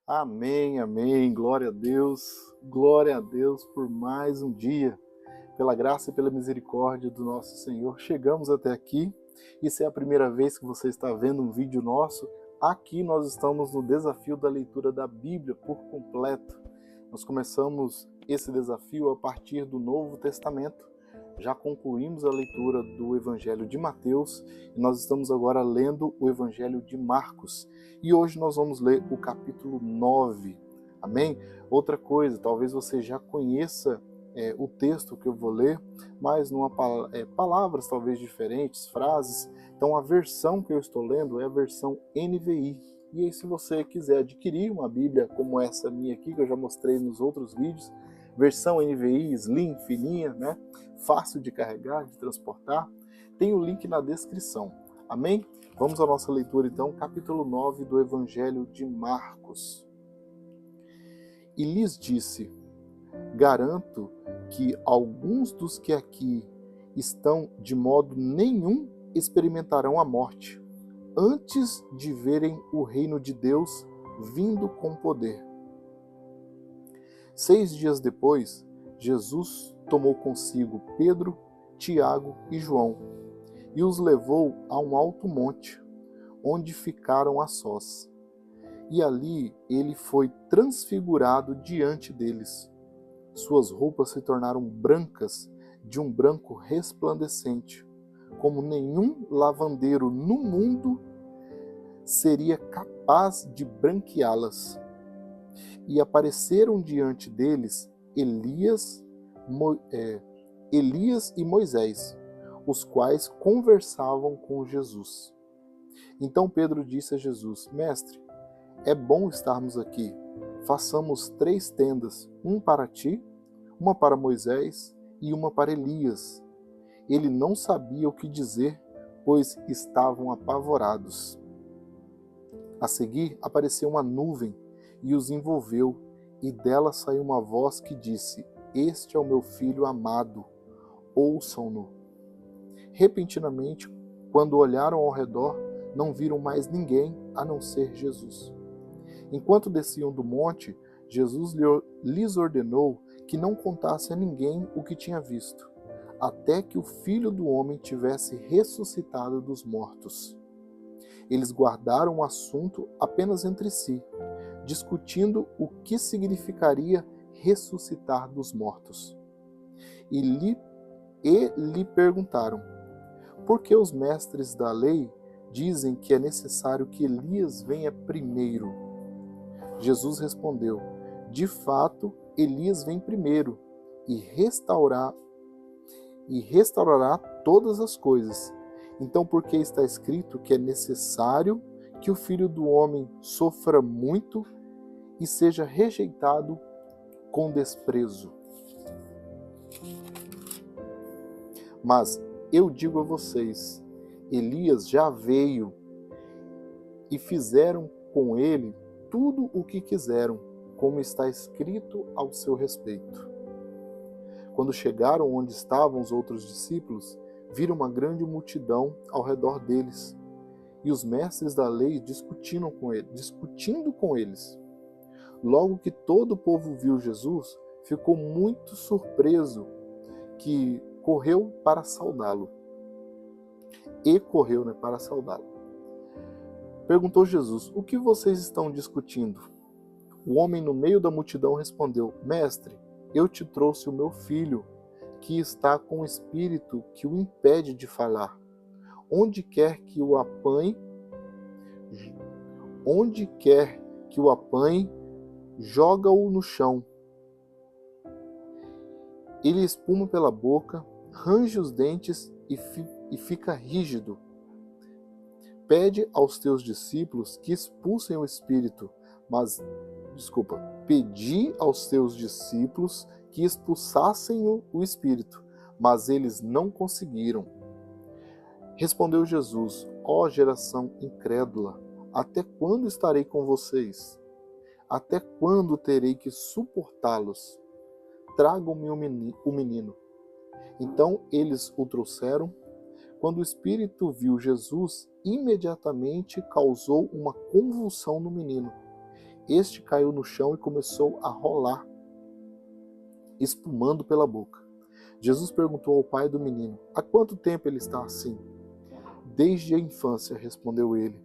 Amém, amém. Glória a Deus por mais um dia. Pela graça e pela misericórdia do nosso Senhor, chegamos até aqui. E se é a primeira vez que você está vendo um vídeo nosso, aqui nós estamos no desafio da leitura da Bíblia por completo. Nós começamos esse desafio a partir do Novo Testamento. Já concluímos a leitura do Evangelho de Mateus e nós estamos agora lendo o Evangelho de Marcos. E hoje nós vamos ler o capítulo 9. Amém? Outra coisa, talvez você já conheça o texto que eu vou ler, mas palavras talvez diferentes, frases. Então a versão que eu estou lendo é a versão NVI. E aí, se você quiser adquirir uma Bíblia como essa minha aqui, que eu já mostrei nos outros vídeos, versão NVI, slim, fininha, né? Fácil de carregar, de transportar, tem o link na descrição. Amém? Vamos à nossa leitura então, capítulo 9 do Evangelho de Marcos. E lhes disse: garanto que alguns dos que aqui estão de modo nenhum experimentarão a morte, antes de verem o reino de Deus vindo com poder. 6 dias depois, Jesus tomou consigo Pedro, Tiago e João, e os levou a um alto monte, onde ficaram a sós. E ali ele foi transfigurado diante deles. Suas roupas se tornaram brancas, de um branco resplandecente, como nenhum lavandeiro no mundo seria capaz de branqueá-las. E apareceram diante deles Elias e Moisés, os quais conversavam com Jesus. Então Pedro disse a Jesus: Mestre, é bom estarmos aqui. Façamos 3 tendas, uma para ti, uma para Moisés e uma para Elias. Ele não sabia o que dizer, pois estavam apavorados. A seguir apareceu uma nuvem e os envolveu, e dela saiu uma voz que disse: Este é o meu filho amado, ouçam-no. Repentinamente, quando olharam ao redor, não viram mais ninguém a não ser Jesus. Enquanto desciam do monte, Jesus lhes ordenou que não contasse a ninguém o que tinha visto, até que o Filho do Homem tivesse ressuscitado dos mortos. Eles guardaram o assunto apenas entre si, discutindo o que significaria ressuscitar dos mortos. E lhe perguntaram: por que os mestres da lei dizem que é necessário que Elias venha primeiro? Jesus respondeu: de fato, Elias vem primeiro e restaurará todas as coisas. Então, por que está escrito que é necessário que o Filho do Homem sofra muito e seja rejeitado com desprezo? Mas eu digo a vocês, Elias já veio e fizeram com ele tudo o que quiseram, como está escrito ao seu respeito. Quando chegaram onde estavam os outros discípulos, viram uma grande multidão ao redor deles, e os mestres da lei discutindo com eles. Logo que todo o povo viu Jesus, ficou muito surpreso, que correu para saudá-lo. Perguntou Jesus: o que vocês estão discutindo? O homem no meio da multidão respondeu: Mestre, eu te trouxe o meu filho, que está com um espírito que o impede de falar. Onde quer que o apanhe, joga-o no chão. Ele espuma pela boca, range os dentes e fica rígido. Pede aos teus discípulos que expulsem o espírito, pedi aos teus discípulos que expulsassem o espírito, mas eles não conseguiram. Respondeu Jesus: ó geração incrédula, até quando estarei com vocês? Até quando terei que suportá-los? Tragam-me o menino. Então eles o trouxeram. Quando o espírito viu Jesus, imediatamente causou uma convulsão no menino, Este caiu no chão e começou a rolar, espumando pela boca. Jesus perguntou ao pai do menino: há quanto tempo ele está assim? Desde a infância, respondeu ele.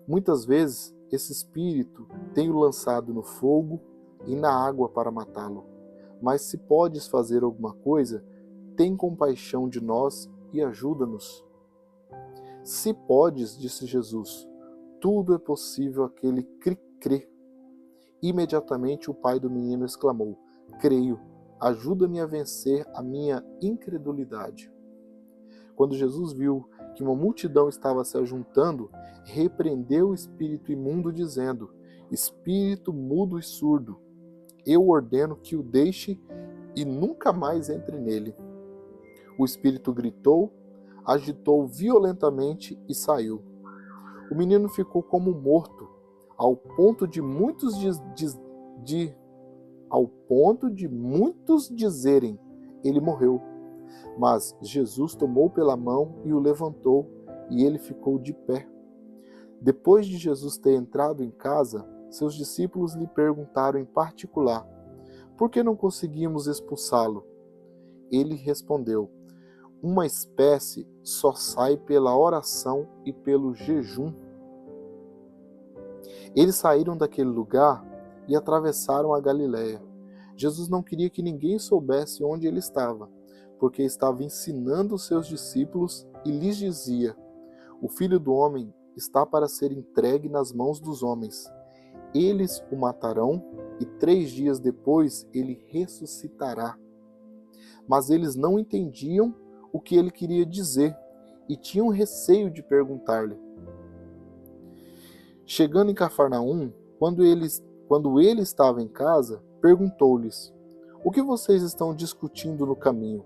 Muitas vezes esse espírito tem-o lançado no fogo e na água para matá-lo. Mas se podes fazer alguma coisa, tem compaixão de nós e ajuda-nos. Se podes, disse Jesus, tudo é possível àquele que crê. Imediatamente o pai do menino exclamou: creio, ajuda-me a vencer a minha incredulidade. Quando Jesus viu que uma multidão estava se ajuntando, repreendeu o espírito imundo, dizendo: espírito mudo e surdo, eu ordeno que o deixe e nunca mais entre nele. O espírito gritou, agitou violentamente e saiu. O menino ficou como morto, ao ponto de muitos dizerem: ele morreu. Mas Jesus tomou pela mão e o levantou, e ele ficou de pé. Depois de Jesus ter entrado em casa, seus discípulos lhe perguntaram em particular: por que não conseguimos expulsá-lo? Ele respondeu: uma espécie só sai pela oração e pelo jejum. Eles saíram daquele lugar e atravessaram a Galiléia. Jesus não queria que ninguém soubesse onde ele estava, porque estava ensinando os seus discípulos e lhes dizia: o Filho do Homem está para ser entregue nas mãos dos homens. Eles o matarão e 3 dias depois ele ressuscitará. Mas eles não entendiam o que ele queria dizer e tinham receio de perguntar-lhe. Chegando em Cafarnaum, quando ele estava em casa, perguntou-lhes: o que vocês estão discutindo no caminho?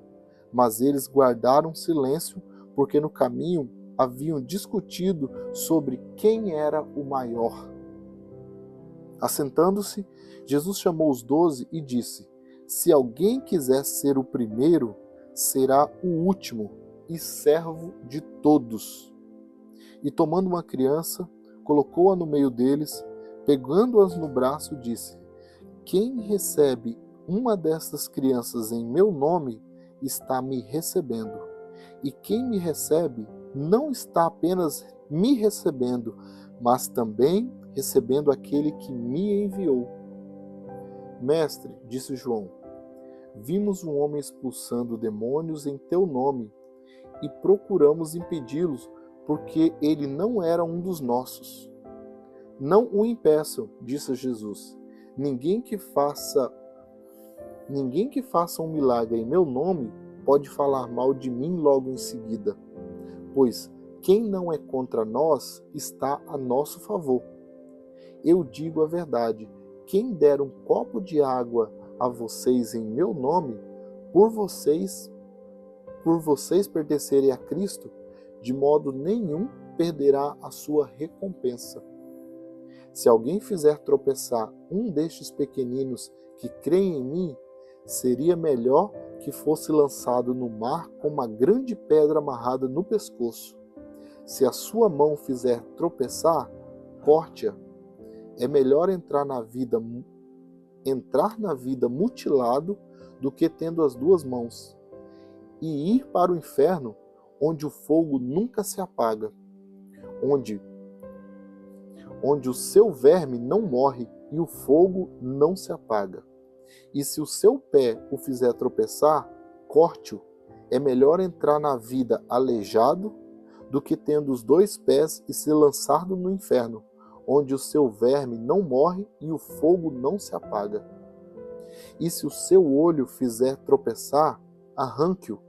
Mas eles guardaram silêncio, porque no caminho haviam discutido sobre quem era o maior. Assentando-se, Jesus chamou os 12 e disse: se alguém quiser ser o primeiro, será o último e servo de todos. E tomando uma criança, colocou-a no meio deles, pegando-as no braço, disse: quem recebe uma destas crianças em meu nome, está me recebendo. E quem me recebe, não está apenas me recebendo, mas também recebendo aquele que me enviou. Mestre, disse João, vimos um homem expulsando demônios em teu nome e procuramos impedi-los, porque ele não era um dos nossos. Não o impeçam, disse Jesus. Ninguém que faça um milagre em meu nome pode falar mal de mim logo em seguida, pois quem não é contra nós está a nosso favor. Eu digo a verdade, quem der um copo de água a vocês em meu nome, por vocês pertencerem a Cristo, de modo nenhum perderá a sua recompensa. Se alguém fizer tropeçar um destes pequeninos que creem em mim, seria melhor que fosse lançado no mar com uma grande pedra amarrada no pescoço. Se a sua mão fizer tropeçar, corte-a. É melhor entrar na vida mutilado do que tendo as 2 mãos, e ir para o inferno, onde o fogo nunca se apaga, onde o seu verme não morre e o fogo não se apaga. E se o seu pé o fizer tropeçar, corte-o. É melhor entrar na vida aleijado do que tendo os 2 pés e ser lançado no inferno, onde o seu verme não morre e o fogo não se apaga. E se o seu olho fizer tropeçar, arranque-o.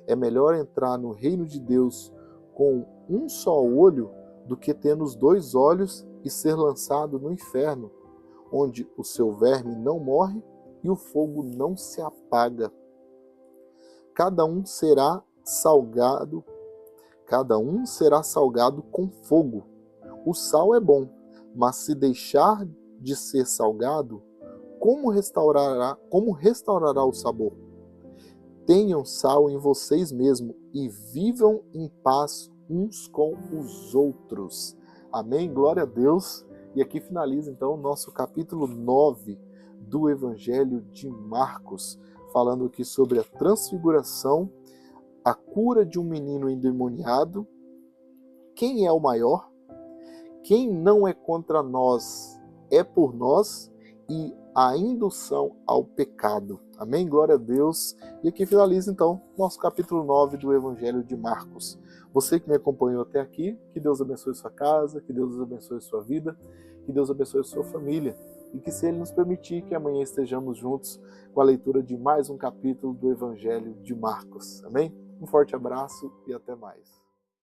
É melhor entrar no reino de Deus com um só olho do que tendo os 2 olhos e ser lançado no inferno, onde o seu verme não morre e o fogo não se apaga. Cada um será salgado com fogo. O sal é bom, mas se deixar de ser salgado, como restaurará o sabor? Tenham sal em vocês mesmos e vivam em paz uns com os outros. Amém? Glória a Deus. E aqui finaliza então o nosso capítulo 9 do Evangelho de Marcos, falando aqui sobre a transfiguração, a cura de um menino endemoniado, quem é o maior, quem não é contra nós é por nós, e a indução ao pecado. Amém? Glória a Deus. E aqui finaliza então nosso capítulo 9 do Evangelho de Marcos. Você que me acompanhou até aqui, que Deus abençoe sua casa, que Deus abençoe sua vida, que Deus abençoe sua família. E que, se Ele nos permitir, que amanhã estejamos juntos com a leitura de mais um capítulo do Evangelho de Marcos. Amém? Um forte abraço e até mais.